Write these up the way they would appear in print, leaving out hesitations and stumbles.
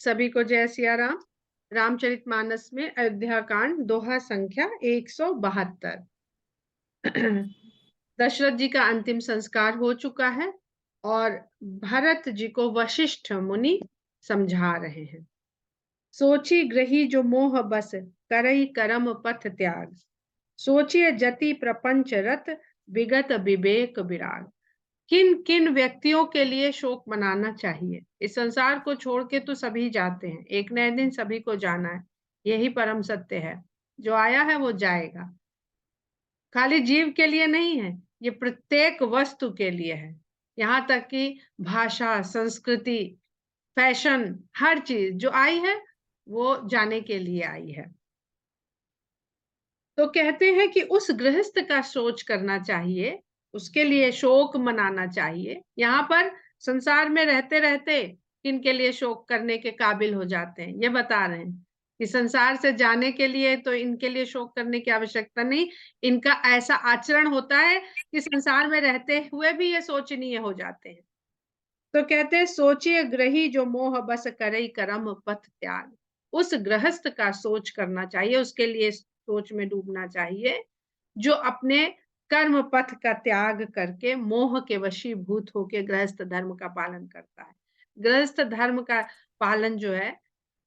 सभी को जय सिया राम। रामचरितमानस में अयोध्या कांड दोहा संख्या 172। दशरथ जी का अंतिम संस्कार हो चुका है और भरत जी को वशिष्ठ मुनि समझा रहे हैं। सोची ग्रही जो मोह बस करई करम पथ त्याग, सोचिए जति प्रपंच रत विगत विवेक विराग। किन किन व्यक्तियों के लिए शोक मनाना चाहिए? इस संसार को छोड़ के तो सभी जाते हैं, एक नए दिन सभी को जाना है, यही परम सत्य है। जो आया है वो जाएगा। खाली जीव के लिए नहीं है, ये प्रत्येक वस्तु के लिए है। यहाँ तक कि भाषा, संस्कृति, फैशन, हर चीज जो आई है वो जाने के लिए आई है। तो कहते हैं कि उस गृहस्थ का सोच करना चाहिए, उसके लिए शोक मनाना चाहिए। यहाँ पर संसार में रहते रहते किनके लिए शोक करने के काबिल हो जाते हैं, ये बता रहे हैं कि संसार से जाने के लिए तो इनके लिए शोक करने की आवश्यकता नहीं। इनका ऐसा आचरण होता है कि संसार में रहते हुए भी ये सोचनीय हो जाते हैं। तो कहते हैं सोचिए ग्रही जो मोह बस करई करम पथ त्याग। उस गृहस्थ का सोच करना चाहिए, उसके लिए सोच में डूबना चाहिए जो अपने कर्म पथ का त्याग करके मोह के वशीभूत होकर गृहस्थ धर्म का पालन करता है। गृहस्थ धर्म का पालन जो है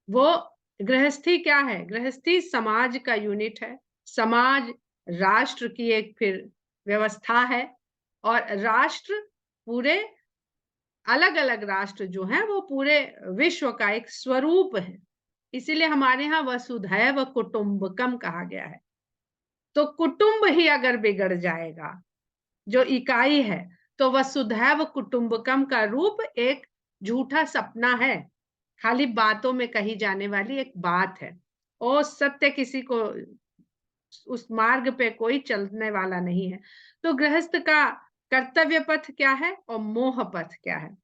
वो, गृहस्थी क्या है? गृहस्थी समाज का यूनिट है। समाज राष्ट्र की एक फिर व्यवस्था है और राष्ट्र पूरे, अलग अलग राष्ट्र जो हैं वो पूरे विश्व का एक स्वरूप है। इसीलिए हमारे यहाँ वसुधैव कुटुंबकम कहा गया है। तो कुटुंब ही अगर बिगड़ जाएगा, जो इकाई है, तो वसुधैव कुटुंबकम का रूप एक झूठा सपना है, खाली बातों में कही जाने वाली एक बात है और सत्य किसी को, उस मार्ग पे कोई चलने वाला नहीं है। तो गृहस्थ का कर्तव्य पथ क्या है और मोह पथ क्या है,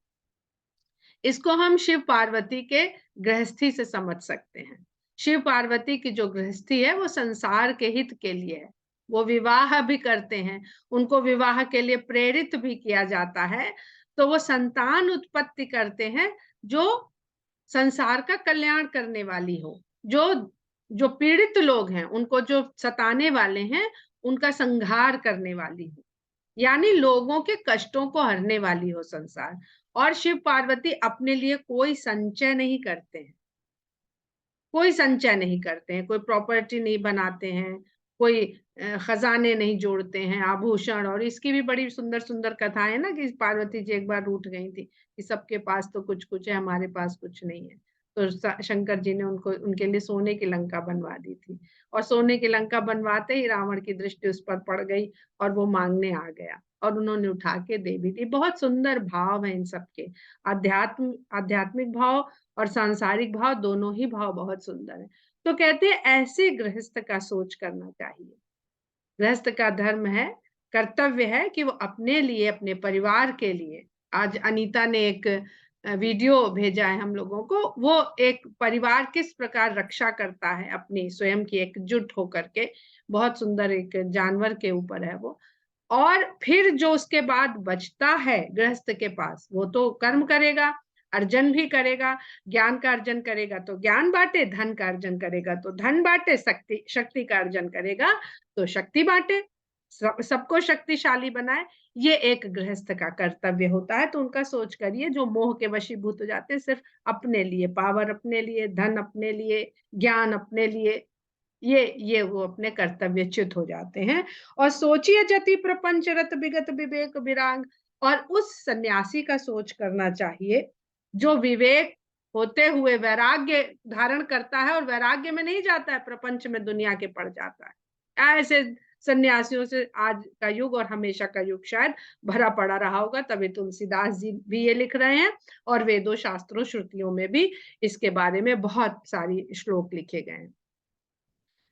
इसको हम शिव पार्वती के गृहस्थी से समझ सकते हैं। शिव पार्वती की जो गृहस्थी है वो संसार के हित के लिए है। वो विवाह भी करते हैं, उनको विवाह के लिए प्रेरित भी किया जाता है। तो वो संतान उत्पत्ति करते हैं जो संसार का कल्याण करने वाली हो, जो जो पीड़ित लोग हैं उनको जो सताने वाले हैं उनका संहार करने वाली हो, यानी लोगों के कष्टों को हरने वाली हो संसार। और शिव पार्वती अपने लिए कोई संचय नहीं करते हैं, कोई संचय नहीं करते हैं, कोई प्रॉपर्टी नहीं बनाते हैं, कोई खजाने नहीं जोड़ते हैं, आभूषण। और इसकी भी बड़ी सुंदर सुंदर कथा है ना कि पार्वती जी एक बार रूठ गई थी कि सबके पास तो कुछ कुछ है, हमारे पास कुछ नहीं है। तो शंकर जी ने उनको, उनके लिए सोने की लंका बनवा दी थी और सोने की लंका बनवाते ही रावण की दृष्टि उस पर पड़ गई और वो मांगने आ गया और उन्होंने उठा के दे भी दी। बहुत सुंदर भाव है इन सबके, आध्यात्मिक भाव और सांसारिक भाव, दोनों ही भाव बहुत सुंदर है। तो कहते हैं ऐसे गृहस्थ का सोच करना चाहिए। गृहस्थ का धर्म है, कर्तव्य है कि वो अपने लिए, अपने परिवार के लिए, आज अनीता ने एक वीडियो भेजा है हम लोगों को, वो एक परिवार किस प्रकार रक्षा करता है अपनी स्वयं की एकजुट होकर के, बहुत सुंदर एक जानवर के ऊपर है वो। और फिर जो उसके बाद बचता है गृहस्थ के पास, वो तो कर्म करेगा, अर्जन भी करेगा। ज्ञान का अर्जन करेगा तो ज्ञान बांटे, धन का अर्जन करेगा तो धन बांटे, शक्ति का अर्जन करेगा तो शक्ति बांटे, सबको शक्तिशाली बनाए। ये एक गृहस्थ का कर्तव्य होता है। तो उनका सोच करिए जो मोह के वशीभूत हो जाते हैं, सिर्फ अपने लिए, पावर अपने लिए, धन अपने लिए, ज्ञान अपने लिए, ये वो अपने कर्तव्यच्युत हो जाते हैं। और सोचिए जति प्रपंच रत विगत विवेक विराग। और उस सन्यासी का सोच करना चाहिए जो विवेक होते हुए वैराग्य धारण करता है और वैराग्य में नहीं जाता है, प्रपंच में दुनिया के पड़ जाता है। ऐसे सन्यासियों से आज का युग और हमेशा का युग शायद भरा पड़ा रहा होगा, तभी तुलसीदास जी भी ये लिख रहे हैं और वेदों, शास्त्रों, श्रुतियों में भी इसके बारे में बहुत सारी श्लोक लिखे गए हैं।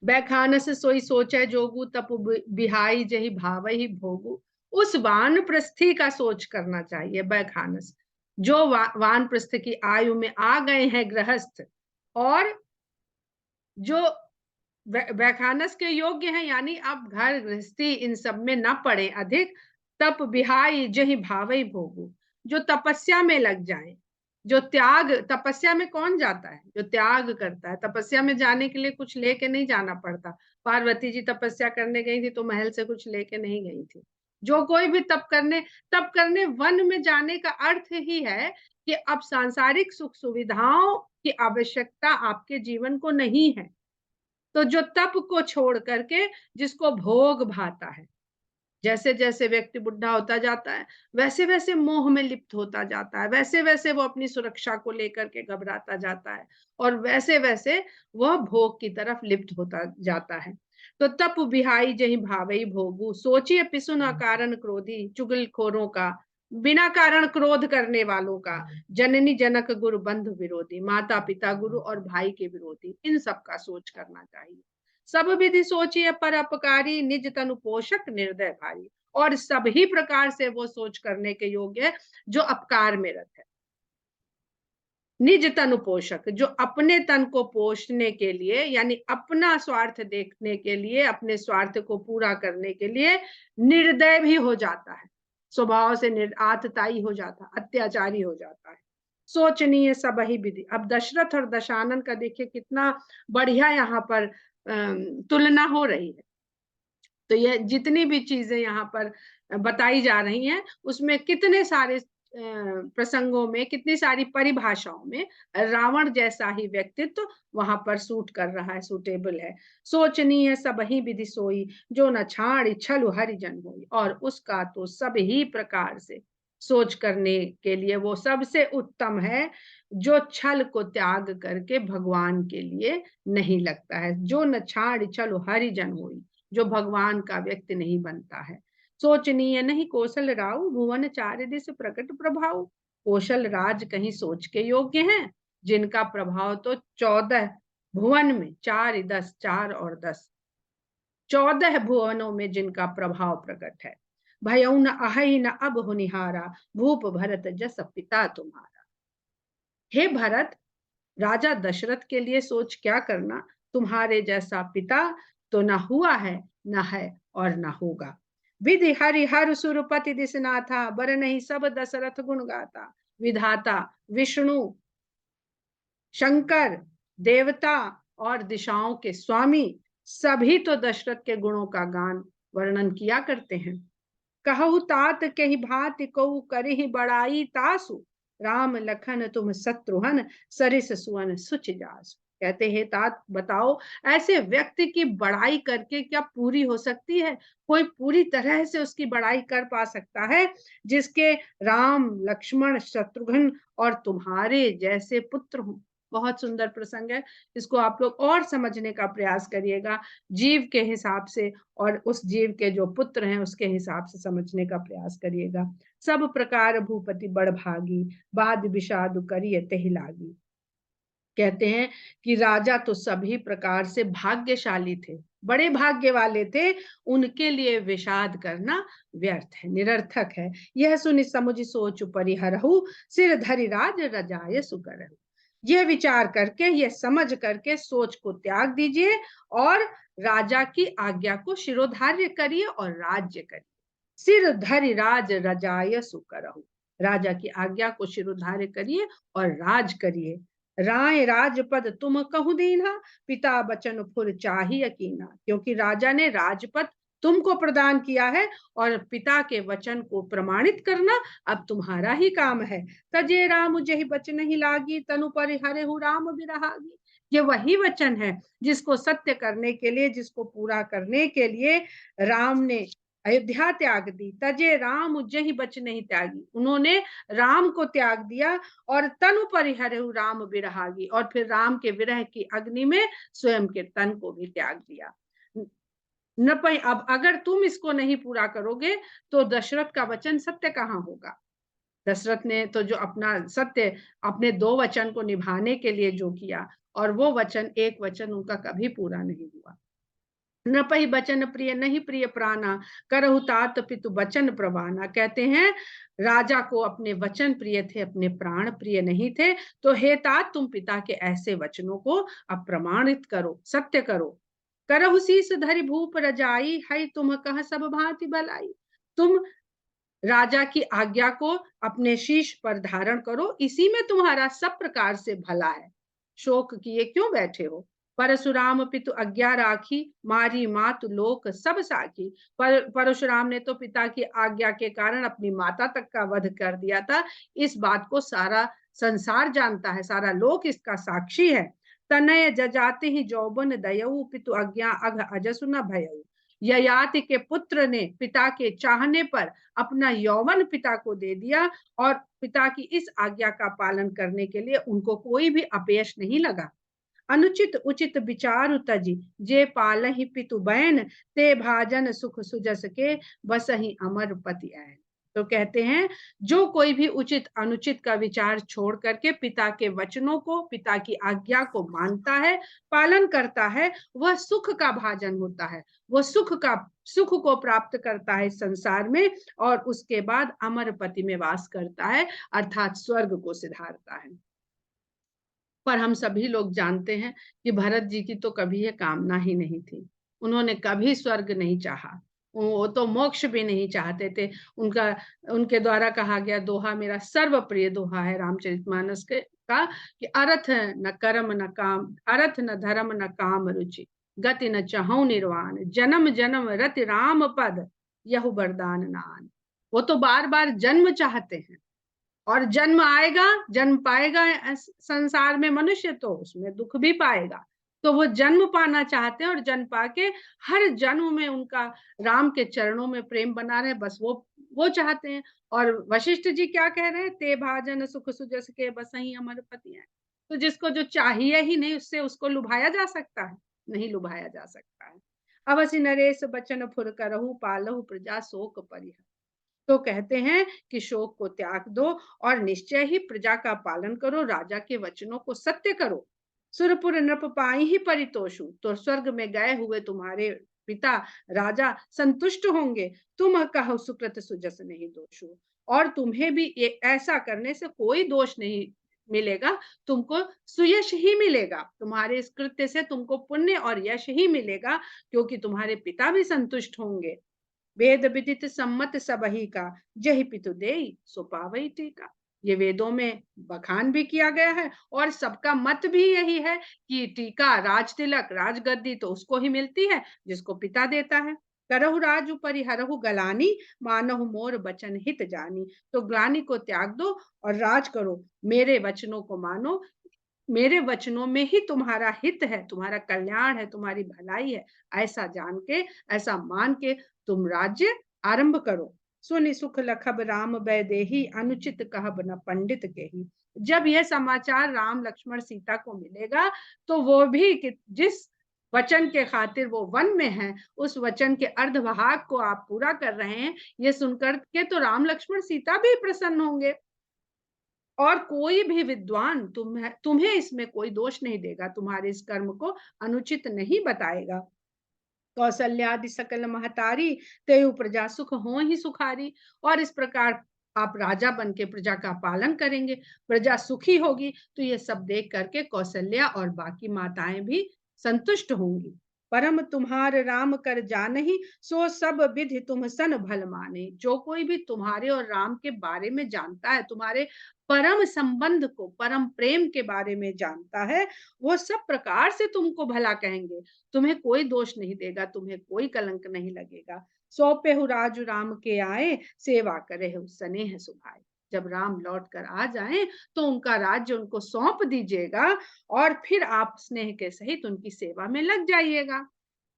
बैखानस सोई सोचे जोगु तपु बिहाई जही भावहि भोगु। उस वानप्रस्थी का सोच करना चाहिए। बैखानस जो वानप्रस्थ की आयु में आ गए हैं गृहस्थ, और जो बैखानस के योग्य हैं, यानी अब घर गृहस्थी इन सब में न पड़े अधिक, तप बिहाई जही भावई भोगु, जो तपस्या में लग जाएं, जो त्याग, तपस्या में कौन जाता है? जो त्याग करता है। तपस्या में जाने के लिए कुछ लेके नहीं जाना पड़ता। पार्वती जी तपस्या करने गई थी तो महल से कुछ लेके नहीं गई थी। जो कोई भी तप करने वन में जाने का अर्थ ही है कि अब सांसारिक सुख सुविधाओं की आवश्यकता आपके जीवन को नहीं है। तो जो तप को छोड़ करके जिसको भोग भाता है, जैसे-जैसे व्यक्ति बुढ़ा होता जाता है, वैसे-वैसे मोह में लिप्त होता जाता है, वैसे-वैसे वो अपनी सुरक्षा को लेकर के घबराता जाता है और वैसे-वैसे वह भोग की तरफ लिप्त होता जाता है। तो तप बिहाई जहि भावई भोगु, सोचिए पिसुन अकारण क्रोधी, चुगलखोरों का, बिना कारण क्रोध करने वालों का, जननी जनक गुरु बंधु विरोधी, माता-पिता गुरु और भाई के विरोधी, इन सब का सोच करना चाहिए। सब विधि सोचिए पर अपकारी, निज तनु पोषक निर्दय भारी। और सभी प्रकार से वो सोच करने के योग्य है जो अपकार में रत है। निज तनु पोषक, जो अपने तन को पोषने के लिए, यानी अपना स्वार्थ देखने के लिए, अपने स्वार्थ को पूरा करने के लिए निर्दय भी हो जाता है, स्वभाव से आतताई हो जाता है, अत्याचारी हो जाता है। सोचनीय सब ही विधि। अब दशरथ और दशानन का देखिए कितना बढ़िया यहाँ पर तुलना हो रही है। तो ये जितनी भी चीजें यहाँ पर बताई जा रही हैं, उसमें कितने सारे प्रसंगों में, कितनी सारी परिभाषाओं में रावण जैसा ही व्यक्तित्व वहां पर सूट कर रहा है, सूटेबल है। सोचनीय सब ही विधि सोई, जो न छाड़ छल हरिजन होई। और उसका तो सब ही प्रकार से सोच करने के लिए वो सबसे उत्तम है जो छल को त्याग करके भगवान के लिए नहीं लगता है। जो न छाड़ छल हरिजन होई, जो भगवान का व्यक्ति नहीं बनता है। सोचनीय नहीं कौशल राव, भुवन चार दिस प्रकट प्रभाव। कौशल राज कहीं सोच के योग्य हैं, जिनका प्रभाव तो 14 भुवन में, 4 10, 4 और 10, 14 भुवनों में जिनका प्रभाव प्रकट है। भयउ न अहै न अब हुनिहारा, भूप भरत जस पिता तुम्हारा। हे भरत, राजा दशरथ के लिए सोच क्या करना, तुम्हारे जैसा पिता तो न हुआ है, न है और न होगा। विधि हरि हर सुरपति दिसनाथा, बर नहीं सब दशरथ गुण गाता। विधाता विष्णु, शंकर, देवता और दिशाओं के स्वामी सभी तो दशरथ के गुणों का गान वर्णन किया करते हैं। कहु तात के ही भांति कऊ करहि बड़ाई तासु, राम लखन तुम शत्रुहन सरिस सुवन सुच जासु। कहते हैं तात बताओ, ऐसे व्यक्ति की बड़ाई करके क्या पूरी हो सकती है? कोई पूरी तरह से उसकी बड़ाई कर पा सकता है जिसके राम लक्ष्मण शत्रुघ्न और तुम्हारे जैसे पुत्र हों? बहुत सुंदर प्रसंग है। इसको आप लोग और समझने का प्रयास करिएगा, जीव के हिसाब से और उस जीव के जो पुत्र हैं उसके हिसाब से समझने का प्रयास करिएगा। सब प्रकार भूपति बड़भागी, बाद विषाद करिय तेहि लागी। कहते हैं कि राजा तो सभी प्रकार से भाग्यशाली थे, बड़े भाग्य वाले थे, उनके लिए विषाद करना व्यर्थ है, निरर्थक है। यह सुनि समुझ सोच परिहरहु, सिर धरि राज रजाय सुकरहु। यह विचार करके, यह समझ करके सोच को त्याग दीजिए और राजा की आज्ञा को शिरोधार्य करिए और राज्य करिए। सिर धरि राज रजाय सुकरहु, राजा की आज्ञा को शिरोधार्य करिए और राज करिए। राय राजपद तुम कहु दीना, पिता बचन फुर चाही यकीना। क्योंकि राजा ने राजपद तुमको प्रदान किया है और पिता के वचन को प्रमाणित करना अब तुम्हारा ही काम है। तजे राम जेहि बचन ही लागी, तनु परिहरहु राम बिरहागी। ये वही वचन है जिसको सत्य करने के लिए, जिसको पूरा करने के लिए राम ने अयोध्या त्याग दी। तजे राम जेहि बचन ही त्यागी, उन्होंने राम को त्याग दिया और तनु परिहरहु राम बिरहागी, और फिर राम के विरह की अग्नि में स्वयं के तन को भी त्याग दिया। न पई, अब अगर तुम इसको नहीं पूरा करोगे तो दशरथ का वचन सत्य कहाँ होगा? दशरथ ने तो जो अपना सत्य, अपने 2 वचन को निभाने के लिए जो किया, और वो वचन, एक वचन उनका कभी पूरा नहीं हुआ। न पही बचन प्रिय नहीं प्रिय प्राणा, करहु तात पितु बचन प्रवाना। कहते हैं राजा को अपने वचन प्रिय थे, अपने प्राण प्रिय नहीं थे। तो हे तात, तुम पिता के ऐसे वचनों को अप्रमाणित करो, सत्य करो। करहु शीस धरि भूप रजाई, है तुम कह सब भांति भलाई। तुम राजा की आज्ञा को अपने शीश पर धारण करो, इसी में तुम्हारा सब प्रकार से भला है। शोक किए क्यों बैठे हो? परशुराम पितु आज्ञा राखी, मारी मातु लोक सब साखी। परशुराम ने तो पिता की आज्ञा के कारण अपनी माता तक का वध कर दिया था। इस बात को सारा संसार जानता है, सारा लोक इसका साक्षी है। तनय जजाति ही जौबन दयऊ, पितु आज्ञा अघ अजसु न भयऊ। ययाति के पुत्र ने पिता के चाहने पर अपना यौवन पिता को दे दिया, और पिता की इस आज्ञा का पालन करने के लिए उनको कोई भी अपयश नहीं लगा। अनुचित उचित विचारु तजी, जे पालहि पितु बैन, ते भाजन सुख सुजस के, बसहि अमर पति ऐन। तो कहते हैं, जो कोई भी उचित अनुचित का विचार छोड़ करके पिता के वचनों को, पिता की आज्ञा को मानता है, पालन करता है, वह सुख का भाजन होता है। वह सुख को प्राप्त करता है संसार में, और उसके बाद अमर पति में वास करता है, अर्थात स्वर्ग को सिधारता है। पर हम सभी लोग जानते हैं कि भरत जी की तो कभी ये कामना ही नहीं थी। उन्होंने कभी स्वर्ग नहीं चाहा। वो तो मोक्ष भी नहीं चाहते थे। उनका उनके द्वारा कहा गया दोहा मेरा सर्वप्रिय दोहा है रामचरितमानस के का, कि अरथ न कर्म न काम, अरथ न धर्म न काम रुचि, गति न चाहूं निर्वाण, जन्म जन्म रति राम पद, यहु वरदान नान। वो तो बार बार जन्म चाहते हैं, और जन्म आएगा, जन्म पाएगा संसार में मनुष्य, तो उसमें दुख भी पाएगा। तो वो जन्म पाना चाहते हैं, और जन्म पाके हर जन्म में उनका राम के चरणों में प्रेम बना रहे, बस वो चाहते हैं। और वशिष्ठ जी क्या कह रहे हैं? ते भाजन सुख सुजस के, बसहि अमर पति हैं। तो जिसको जो चाहिए ही नहीं, उससे उसको लुभाया जा सकता है? नहीं लुभाया जा सकता है। अवसि नरेश बचन फुर करहु, पालहु प्रजा शोक परिहर। तो कहते हैं कि शोक को त्याग दो, और निश्चय ही प्रजा का पालन करो, राजा के वचनों को सत्य करो। सुरपुर नृप पाई ही परितोषु, तो स्वर्ग में गए हुए तुम्हारे पिता राजा संतुष्ट होंगे। तुम कहो सुकृत सुजस नहीं दोषु, और तुम्हें भी ये ऐसा करने से कोई दोष नहीं मिलेगा, तुमको सुयश ही मिलेगा। तुम्हारे इस कृत्य से तुमको पुण्य और यश ही मिलेगा, क्योंकि तुम्हारे पिता भी संतुष्ट होंगे। वेद विदित सम्मत सबही का, जहि पितु देई सो पावई टीका। ये वेदों में बखान भी किया गया है, और सबका मत भी यही है कि टीका, राज तिलक, राजगद्दी तो उसको ही मिलती है जिसको पिता देता है। करहु राज उपरि हरहु गलानी, मानहु मोर बचन हित जानी। तो ग्लानी को त्याग दो और राज करो, मेरे वचनों को मानो। मेरे वचनों में ही तुम्हारा हित है, तुम्हारा कल्याण है, तुम्हारी भलाई है। ऐसा जान के, ऐसा मान के तुम राज्य आरंभ करो। सुनि सुख लखब राम बैदेही, अनुचित कहब न पंडित के ही। जब यह समाचार राम लक्ष्मण सीता को मिलेगा, तो वो भी कि जिस वचन के खातिर वो वन में है, उस वचन के अर्धभाग को आप पूरा कर रहे हैं, ये सुनकर के तो राम लक्ष्मण सीता भी प्रसन्न होंगे। और कोई भी विद्वान तुम्हें इसमें कोई दोष नहीं देगा, तुम्हारे इस कर्म को अनुचित नहीं बताएगा। कौशल्यादि सकल महतारी, तेयु प्रजा सुख हो ही सुखारी। और इस प्रकार आप राजा बन के प्रजा का पालन करेंगे, प्रजा सुखी होगी, तो ये सब देख करके कौशल्या और बाकी माताएं भी संतुष्ट होंगी। परम तुम्हार राम कर जानही, सो सब विधि तुम सन भल माने। जो कोई भी तुम्हारे और राम के बारे में जानता है, तुम्हारे परम संबंध को, परम प्रेम के बारे में जानता है, वो सब प्रकार से तुमको भला कहेंगे। तुम्हें कोई दोष नहीं देगा, तुम्हें कोई कलंक नहीं लगेगा। सौंपे हु राजु राम के आए, सेवा करे हु स्नेह सुभाए। जब राम लौट कर आ जाएं, तो उनका राज्य उनको सौंप दीजिएगा, और फिर आप स्नेह के सहित उनकी सेवा में लग जाइएगा।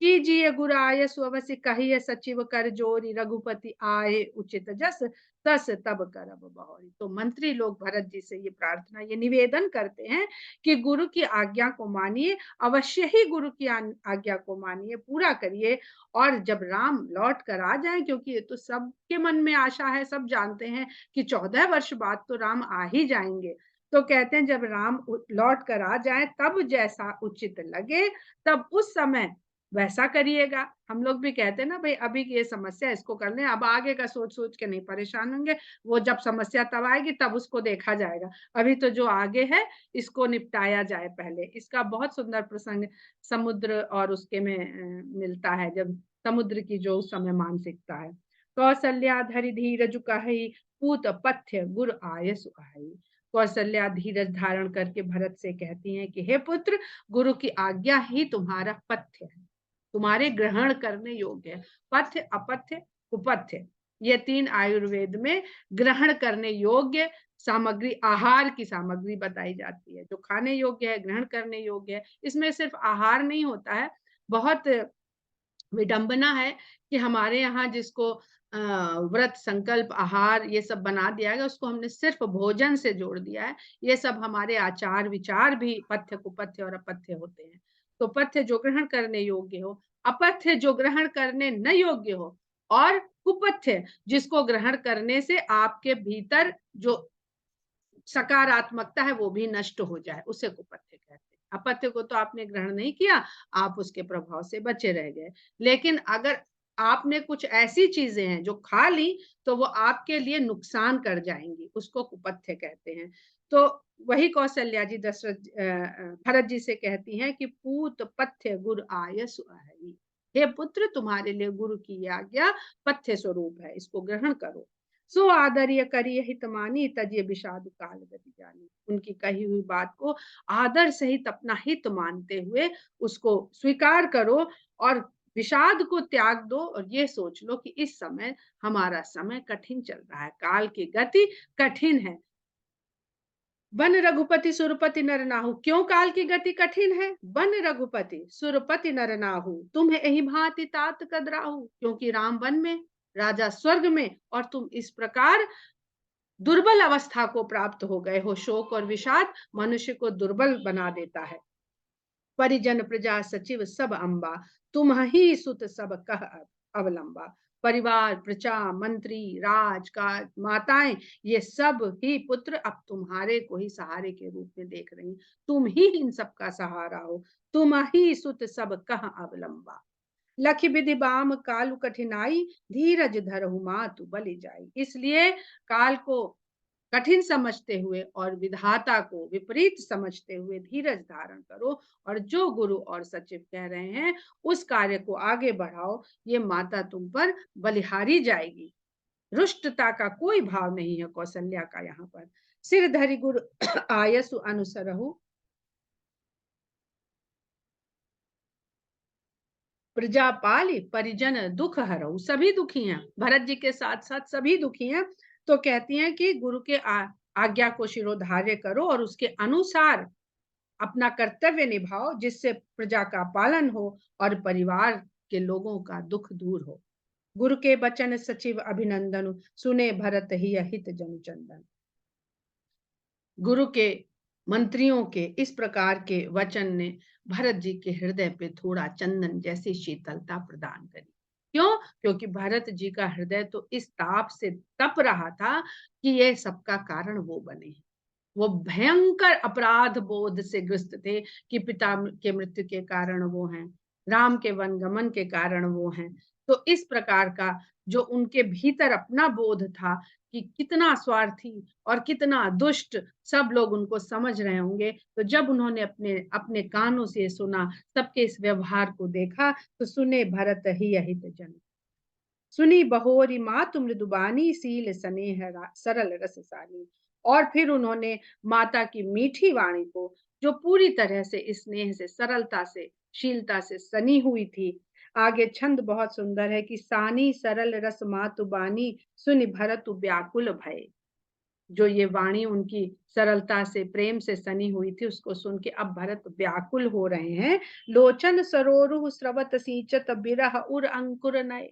कीजिए गुराय सुअवसि कहिए, सचिव कर जोरी, रघुपति आए उचित जस, तस तब करब बहुरी। तो मंत्री लोग भरत जी से ये प्रार्थना, ये निवेदन करते हैं कि गुरु की आज्ञा को मानिए, अवश्य ही गुरु की आज्ञा को मानिए, पूरा करिए। और जब राम लौट कर आ जाए, क्योंकि ये तो सबके मन में आशा है, सब जानते हैं कि 14 वर्ष बाद तो राम आ ही जाएंगे। तो कहते हैं जब राम लौट कर आ जाए, तब जैसा उचित लगे, तब उस समय वैसा करिएगा। हम लोग भी कहते हैं ना, भाई अभी की ये समस्या, इसको कर लें, अब आगे का सोच सोच के नहीं परेशान होंगे। वो जब समस्या तब आएगी, तब उसको देखा जाएगा। अभी तो जो आगे है, इसको निपटाया जाए पहले। इसका बहुत सुंदर प्रसंग समुद्र और उसके में मिलता है, जब समुद्र की जो उस समय मानसिकता है। कौसल्या धरि धीरज कहई, पूत पथ्य गुर आयसु आहई। कौशल्या धीरज धारण करके भरत से कहती हैं कि हे पुत्र, गुरु की आज्ञा ही तुम्हारा पथ्य है, तुम्हारे ग्रहण करने योग्य है। पथ्य, अपथ्य, कुपथ्य, ये 3 आयुर्वेद में ग्रहण करने योग्य सामग्री, आहार की सामग्री बताई जाती है, जो खाने योग्य है, ग्रहण करने योग्य है। इसमें सिर्फ आहार नहीं होता है, बहुत विडंबना है कि हमारे यहाँ जिसको व्रत, संकल्प, आहार ये सब बना दिया गया, उसको हमने सिर्फ भोजन से जोड़ दिया है। ये सब हमारे आचार विचार भी पथ्य, कुपथ्य और अपथ्य होते हैं। तो पथ्य जो ग्रहण करने योग्य हो, अपथ्य जो ग्रहण करने न योग्य हो, और कुपथ्य जिसको ग्रहण करने से आपके भीतर जो सकारात्मकता है वो भी नष्ट हो जाए, उसे कुपथ्य कहते हैं। अपथ्य को तो आपने ग्रहण नहीं किया, आप उसके प्रभाव से बचे रह गए। लेकिन अगर आपने कुछ ऐसी चीजें हैं जो खा ली तो वो आपके लिए नुकसान कर जाएंगी, उसको कुपथ्य कहते हैं। तो वही कौशल्या जी दशरथ भरत जी से कहती हैं कि पूत पथ्य गुर आयसु आहई, हे पुत्र, तुम्हारे लिए गुरु की आज्ञा पथ्य स्वरूप है, इसको ग्रहण करो। सो आदर्य करिय हित मानी, तजिए विषाद काल गति जानी। उनकी कही हुई बात को आदर सहित अपना हित मानते हुए उसको स्वीकार करो और विषाद को त्याग दो, और ये सोच लो कि इस समय हमारा समय कठिन चल रहा है, काल की गति कठिन है। बन रघुपति सुरपति नर नाहु, क्यों काल की गति कठिन है? बन रघुपति सुरपति नर नाहु, तुम्हें यही भांति तात कदराहु, क्योंकि राम वन में, राजा स्वर्ग में, और तुम इस प्रकार दुर्बल अवस्था को प्राप्त हो गए हो। शोक और विषाद मनुष्य को दुर्बल बना देता है। परिजन प्रजा सचिव सब अंबा, तुम ही सुत सब कह अवलंबा। परिवार, प्रजा, मंत्री, राजकाज, माताएं, ये सब ही पुत्र अब तुम्हारे को ही सहारे के रूप में देख रही, तुम ही इन सब का सहारा हो। तुम ही सुत सब कह अवलंबा, लखि विधि बाम कालु कठिनाई, धीरज धरहु मातु बलि जाई। इसलिए काल को कठिन समझते हुए और विधाता को विपरीत समझते हुए धीरज धारण करो, और जो गुरु और सचिव कह रहे हैं उस कार्य को आगे बढ़ाओ। ये माता तुम पर बलिहारी जाएगी। रुष्टता का कोई भाव नहीं है कौशल्या का यहाँ पर। सिर धरि गुरु आयसु अनुसरहु, प्रजा पाली परिजन दुख हरऊ। सभी दुखी हैं, भरत जी के साथ साथ सभी दुखी हैं। तो कहती हैं कि गुरु के आज्ञा को शिरोधार्य करो और उसके अनुसार अपना कर्तव्य निभाओ, जिससे प्रजा का पालन हो और परिवार के लोगों का दुख दूर हो। गुरु के बचन सचिव अभिनंदन, सुने भरत ही हित जन चंदन। गुरु के मंत्रियों के इस प्रकार के वचन ने भरत जी के हृदय पे थोड़ा चंदन जैसी शीतलता प्रदान करी। क्यों? क्योंकि भरत जी का हृदय तो इस ताप से तप रहा था कि ये सबका कारण वो बने। वो भयंकर अपराध बोध से ग्रस्त थे कि पिता के मृत्यु के कारण वो हैं, राम के वनगमन के कारण वो हैं। तो इस प्रकार का जो उनके भीतर अपना बोध था कि कितना स्वार्थी और कितना दुष्ट सब लोग उनको समझ रहे होंगे, तो जब उन्होंने अपने अपने कानों से सुना, सबके इस व्यवहार को देखा, तो सुने भरत ही अहित जन, सुनी बहोरी मातु मृदुबानी, सील स्नेह सरल रस सानी। और फिर उन्होंने माता की मीठी वाणी को, जो पूरी तरह से स्नेह से, सरलता से, शीलता से सनी हुई थी। आगे छंद बहुत सुंदर है कि सानी सरल रस मातु बानी, सुनि भरत व्याकुल भय। जो ये वाणी उनकी सरलता से, प्रेम से सनी हुई थी, उसको सुन के अब भरत व्याकुल हो रहे हैं। लोचन सरोरु स्रवत सींचत, बिरह उर अंकुर नय।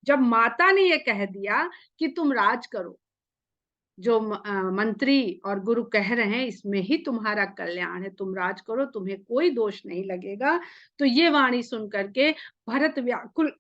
जब माता ने ये कह दिया कि तुम राज करो, जो मंत्री और गुरु कह रहे हैं इसमें ही तुम्हारा कल्याण है, तुम राज करो, तुम्हें कोई दोष नहीं लगेगा, तो ये वाणी सुन करके भरत व्याकुल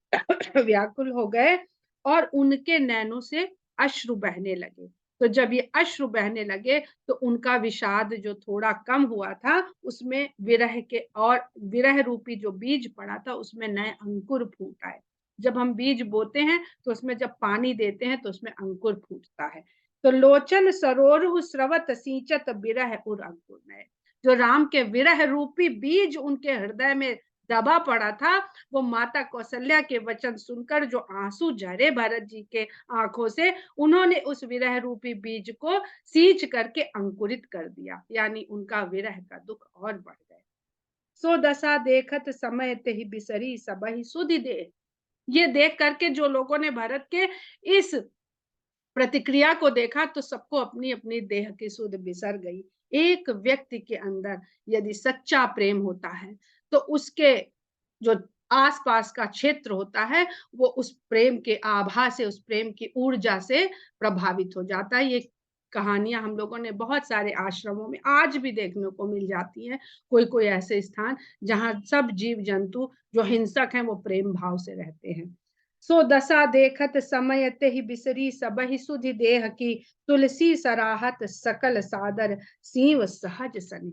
व्याकुल हो गए और उनके नैनों से अश्रु बहने लगे। तो जब ये अश्रु बहने लगे तो उनका विषाद जो थोड़ा कम हुआ था, उसमें विरह के और विरह रूपी जो बीज पड़ा था उसमें नए अंकुर फूट आए। जब हम बीज बोते हैं तो उसमें जब पानी देते हैं तो उसमें अंकुर फूटता है। तो लोचन सरोरु स्रवत सींचत बिरह उर अंकुर नए। जो राम के विरह रूपी बीज उनके हृदय में दबा पड़ा था, वो माता कौशल्या के वचन सुनकर जो आंसू झरे भरत जी के आंखों से, उन्होंने उस विरह रूपी बीज को सींच करके अंकुरित कर दिया, यानी उनका विरह का दुख और बढ़ गया। सो दशा देखत समय तेहि बिसरी सबहि सुधि दे। ये देख करके जो लोगों ने भरत के इस प्रतिक्रिया को देखा तो सबको अपनी अपनी देह की सुध बिसर गई। एक व्यक्ति के अंदर यदि सच्चा प्रेम होता है तो उसके जो आसपास का क्षेत्र होता है वो उस प्रेम के आभा से, उस प्रेम की ऊर्जा से प्रभावित हो जाता है। ये कहानियां हम लोगों ने बहुत सारे आश्रमों में आज भी देखने को मिल जाती हैं। कोई कोई ऐसे स्थान जहां सब जीव जंतु जो हिंसक हैं वो प्रेम भाव से रहते हैं। सो दशा देखत समय तेहि बिसरी सबहि सुधि देह की, तुलसी सराहत सकल सादर सीव सहज सनी।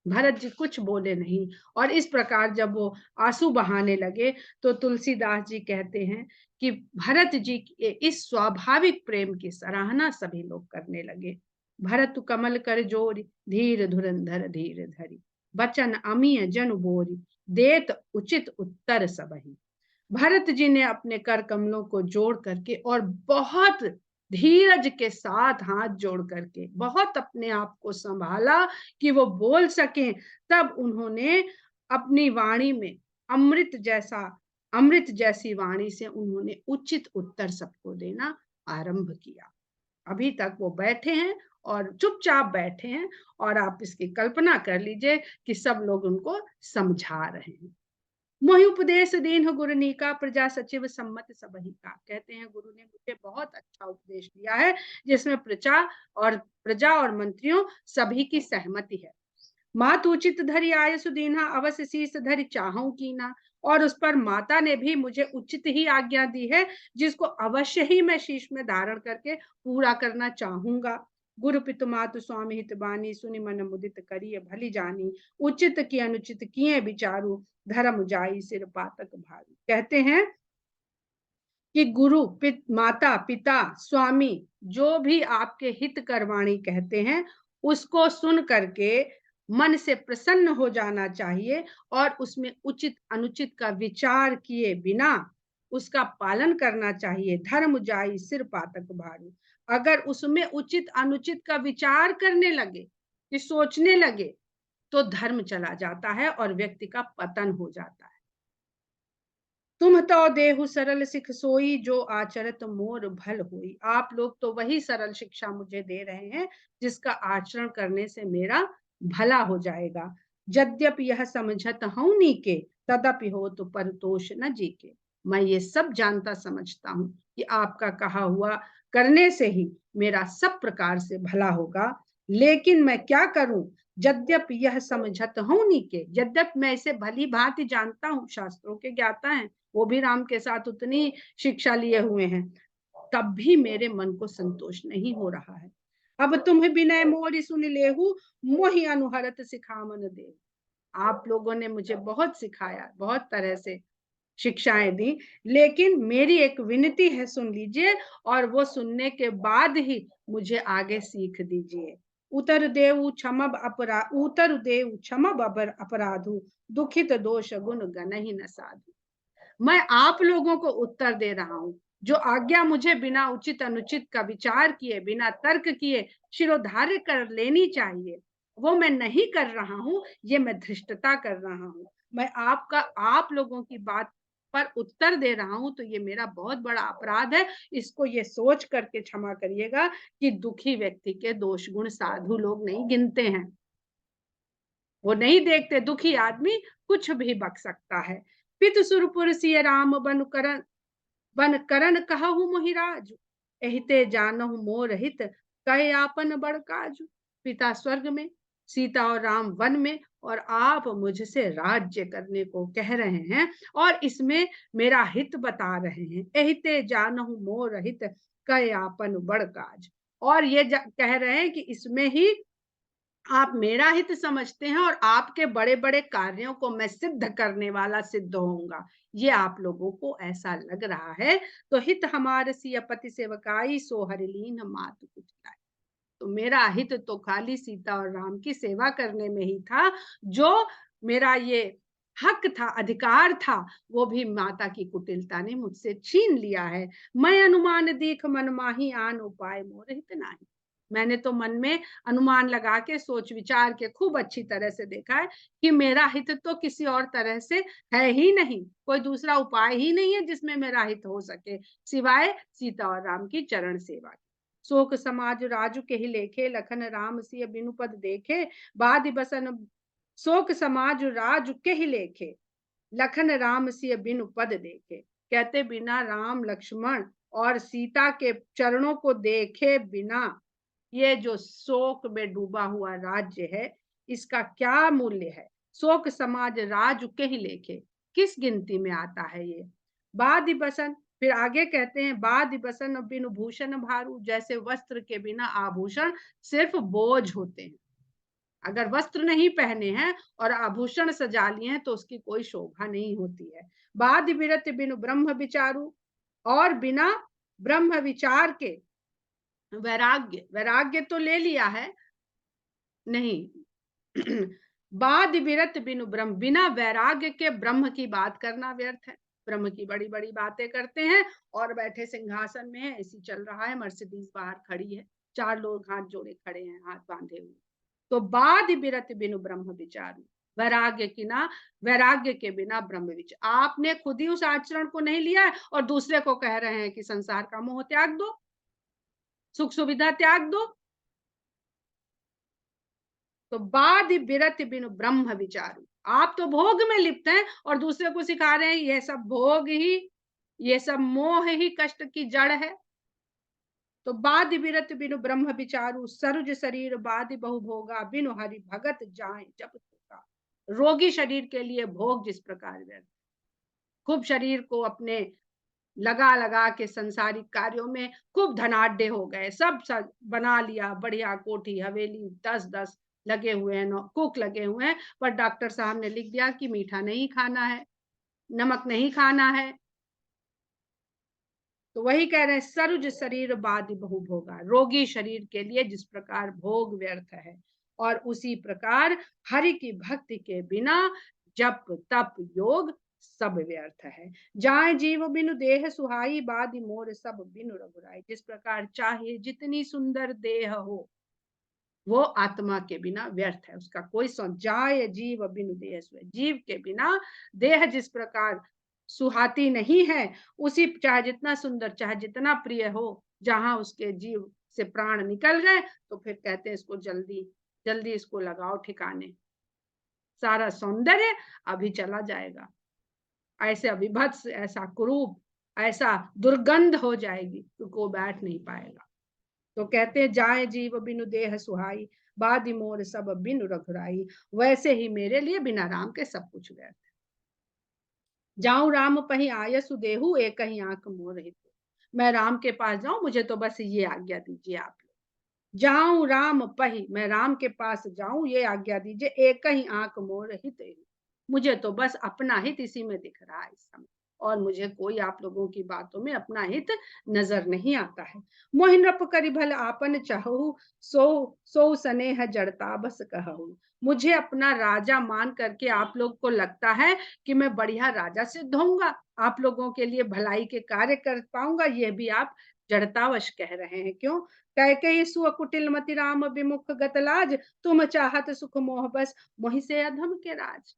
भरत जी कुछ बोले नहीं और इस प्रकार जब वो आंसू बहाने लगे तो तुलसीदास जी कहते हैं कि भरत जी के इस स्वाभाविक प्रेम की सराहना सभी लोग करने लगे। भरत कमल कर जोरी धीर धुरंधर धीर धरी, बचन अमीय जन बोरी देत उचित उत्तर सबही। भरत जी ने अपने कर कमलों को जोड़ करके और बहुत धीरज के साथ हाथ जोड़ करके बहुत अपने आप को संभाला कि वो बोल सकें। तब उन्होंने अपनी वाणी में अमृत जैसा अमृत जैसी वाणी से उन्होंने उचित उत्तर सबको देना आरंभ किया। अभी तक वो बैठे हैं और चुपचाप बैठे हैं और आप इसकी कल्पना कर लीजिए कि सब लोग उनको समझा रहे हैं। मोहि उपदेश दीन्ह गुरनीका प्रजा सचिव सम्मत सबही का। कहते हैं गुरु ने मुझे बहुत अच्छा उपदेश दिया है जिसमें प्रजा और मंत्रियों सभी की सहमति है। मात उचित धरि आयसु दीन्हा अवश्य शीस धरि चाहूं कीना। और उस पर माता ने भी मुझे उचित ही आज्ञा दी है जिसको अवश्य ही मैं शीश में धारण करके पूरा करना चाहूंगा। गुरु पितु मातु स्वामी हित बानी सुनि मन मुदित करिय भली जानी। उचित की अनुचित किए विचारू धर्म जाई सिर पातक भारी। कहते हैं कि गुरु माता पिता स्वामी जो भी आपके हित करवाणी कहते हैं उसको सुन करके मन से प्रसन्न हो जाना चाहिए और उसमें उचित अनुचित का विचार किए बिना उसका पालन करना चाहिए। धर्म जाई सिर पातक भारू। अगर उसमें उचित अनुचित का विचार करने लगे कि सोचने लगे तो धर्म चला जाता है और व्यक्ति का पतन हो जाता है। तुम तो देहु सरल सिख सोई जो आचरत मोर भल होई। आप लोग तो वही सरल शिक्षा मुझे दे रहे हैं जिसका आचरण करने से मेरा भला हो जाएगा। यद्यपि यह समझत हूं नीके तदपि हो तो परतोष न जीके। मैं ये सब जानता समझता हूं कि आपका कहा हुआ करने से ही मेरा सब प्रकार से भला होगा, लेकिन मैं क्या करूं। यद्यपि यह समझत हूं नीके, यद्यपि मैं इसे भली भांति जानता हूं, शास्त्रों के ज्ञाता है, वो भी राम के साथ उतनी शिक्षा लिए हुए हैं, तब भी मेरे मन को संतोष नहीं हो रहा है। अब तुम्हें विनय मोरी सुन लेहू मोहि अनुहरत सिखामन दे। आप लोगों ने मुझे बहुत सिखाया, बहुत तरह से शिक्षाएं दी, लेकिन मेरी एक विनती है, सुन लीजिए और वो सुनने के बाद ही मुझे आगे सीख दीजिए। उतर देव क्षमब अपराधु दुखित दोष गुण गण ही न साधु। मैं आप लोगों को उत्तर दे रहा हूं। जो आज्ञा मुझे बिना उचित अनुचित का विचार किए, बिना तर्क किए शिरोधार्य कर लेनी चाहिए, वो मैं नहीं कर रहा हूं। ये मैं धृष्टता कर रहा हूं। मैं आप लोगों की बात पर उत्तर दे रहा हूं तो ये मेरा बहुत बड़ा अपराध है। इसको ये सोच करके क्षमा करिएगा कि दुखी व्यक्ति के दोष गुण साधु लोग नहीं गिनते हैं, वो नहीं देखते। दुखी आदमी कुछ भी बक सकता है। पितु सुरपुर सिय राम बन करन कहु मोहिराज, एहिते जानहु मोर हित कहे आपन बड़ काजु। पिता स्वर्ग में, सीता और राम वन में, और आप मुझसे राज्य करने को कह रहे हैं और इसमें मेरा हित बता रहे हैं। एहिते जानहु मोर हित कहे आपन बड़ काज। और ये कह रहे हैं कि इसमें ही आप मेरा हित समझते हैं और आपके बड़े बड़े कार्यों को मैं सिद्ध करने वाला सिद्ध होऊंगा। ये आप लोगों को ऐसा लग रहा है। तो हित हमारे सिय पति सेवकाई सो हरिलीन मात कुछ लाई। तो मेरा हित तो खाली सीता और राम की सेवा करने में ही था। जो मेरा ये हक था, अधिकार था, वो भी माता की कुटिलता ने मुझसे छीन लिया है। मैं अनुमान दीख मन माही आन उपाय मोर हित नाही। मैंने तो मन में अनुमान लगा के सोच विचार के खूब अच्छी तरह से देखा है कि मेरा हित तो किसी और तरह से है ही नहीं, कोई दूसरा उपाय ही नहीं है जिसमें मेरा हित हो सके, सिवाय सीता और राम की चरण सेवा के। शोक समाज राजु के ही लेखे, लखन राम सिय बिनु पद देखे, बाधि बसन शोक समाज राज के ही लेखे, लखन राम सिय बिनु पद देखे। कहते बिना राम लक्ष्मण और सीता के चरणों को देखे बिना ये जो शोक में डूबा हुआ राज्य है, इसका क्या मूल्य है? शोक समाज राज के ही लेखे, किस गिनती में आता है ये? बाधि बसन, फिर आगे कहते हैं बाधि बसन बिनु भूषण भारू, जैसे वस्त्र के बिना आभूषण सिर्फ बोझ होते हैं। अगर वस्त्र नहीं पहने हैं और आभूषण सजा लिए हैं तो उसकी कोई शोभा नहीं होती है। बाध बिरत बिनु ब्रह्म विचारू, और बिना ब्रह्म विचार के वैराग्य, वैराग्य तो ले लिया है, नहीं बाध बिरत बिनु ब्रह्म, बिना वैराग्य के ब्रह्म की बात करना व्यर्थ है। ब्रह्म की बड़ी बड़ी बातें करते हैं और बैठे सिंहासन में है, ऐसी चल रहा है, मर्सिडीज बाहर खड़ी है, 4 लोग हाथ जोड़े खड़े हैं, हाथ बांधे हुए। तो बाध बिरत बिनु ब्रह्म विचारू, वैराग्य की ना, वैराग्य के बिना ब्रह्म विचार। आपने खुद ही उस आचरण को नहीं लिया है और दूसरे को कह रहे हैं कि संसार का मोह त्याग दो, सुख सुविधा त्याग दो। तो बाध बिरत बिनु ब्रह्म विचारू, आप तो भोग में लिप्त हैं और दूसरे को सिखा रहे हैं ये सब भोग ही, ये सब मोह ही कष्ट की जड़ है। तो बाध बिरत बिनु ब्रह्म विचारू, सरुज शरीर बाध बहु भोगा, बिनु हरि भगत जाए जब होगा। रोगी शरीर के लिए भोग जिस प्रकार व्यर्थ, खूब शरीर को अपने लगा लगा के संसारिक कार्यों में खूब धनाढ्य हो गए, सब बना लिया, बढ़िया कोठी हवेली 10-10 लगे हुए हैं, कुक लगे हुए हैं, पर डॉक्टर साहब ने लिख दिया कि मीठा नहीं खाना है, नमक नहीं खाना है। तो वही कह रहे हैं सरुज शरीर बाध बहु भोगा, रोगी शरीर के लिए जिस प्रकार भोग व्यर्थ है, और उसी प्रकार हरि की भक्ति के बिना जप तप योग सब व्यर्थ है। जाए जीव बिनु देह सुहाई, बाधि मोर सब बिनु रघुराई। जिस प्रकार चाहे जितनी सुंदर देह हो, वो आत्मा के बिना व्यर्थ है, उसका कोई जाए जीव बिनु देह सुहाई, जीव के बिना देह जिस प्रकार सुहाती नहीं है, उसी चाहे जितना सुंदर चाहे जितना प्रिय हो, जहां उसके जीव से प्राण निकल गए तो फिर कहते हैं इसको जल्दी जल्दी इसको लगाओ ठिकाने, सारा सौंदर्य अभी चला जाएगा, ऐसे अभिभत्स, ऐसा कुरूप, ऐसा दुर्गंध हो जाएगी कि कोई बैठ नहीं पाएगा। तो कहते हैं जाए जीव बिनु देह सुहाई, बाधि मोर सब बिनु रघुराई। वैसे ही मेरे लिए बिना राम के सब कुछ व्यर्थ। जाऊं राम पही आयसु देहु, एक ही आंख मोर हितु। मैं राम के पास जाऊं, मुझे तो बस ये आज्ञा दीजिए आप लोग। जाऊं राम पही, मैं राम के पास जाऊं, ये आज्ञा दीजिए, एक ही आंख मोर हित। मुझे तो बस अपना हित इसी में दिख रहा है इस समय, और मुझे कोई आप लोगों की बातों में अपना हित नजर नहीं आता है। मोहिन रप करि भल आपन चाहू, सो सो स्नेह जड़ता बस कहू। मुझे अपना राजा मान करके आप लोग को लगता है कि मैं बढ़िया राजा सिद्ध होऊंगा, आप लोगों के लिए भलाई के कार्य कर पाऊंगा, ये भी आप जड़तावश कह रहे हैं। क्यों? कैकेयी सुअ कुटिल मति राम विमुख गत लाज, तुम चाहत सुख मोह बस मोहि से अधम के राज।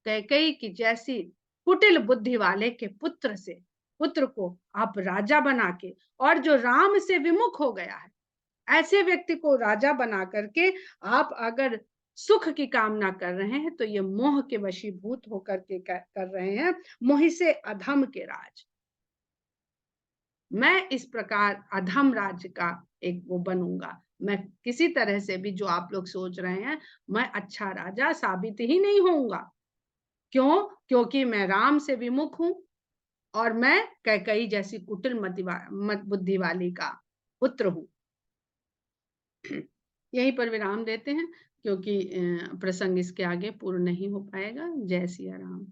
कैकेयी की जैसी कुटिल बुद्धि वाले के पुत्र से, पुत्र को आप राजा बना के, और जो राम से विमुख हो गया है, ऐसे व्यक्ति को राजा बना करके आप अगर सुख की कामना कर रहे हैं तो ये मोह के वशीभूत होकर के कर रहे हैं, मोहि से अधम के राज। मैं इस प्रकार अधम राज्य का एक वो बनूंगा, मैं किसी तरह से भी जो आप लोग सोच रहे हैं, मैं अच्छा राजा साबित ही नहीं होऊंगा। क्यों? क्योंकि मैं राम से विमुख हूं और मैं कैकेयी जैसी कुटिल मत बुद्धि वाली का पुत्र हूं। यहीं पर विराम देते हैं क्योंकि प्रसंग इसके आगे पूर्ण नहीं हो पाएगा। जय सिया राम।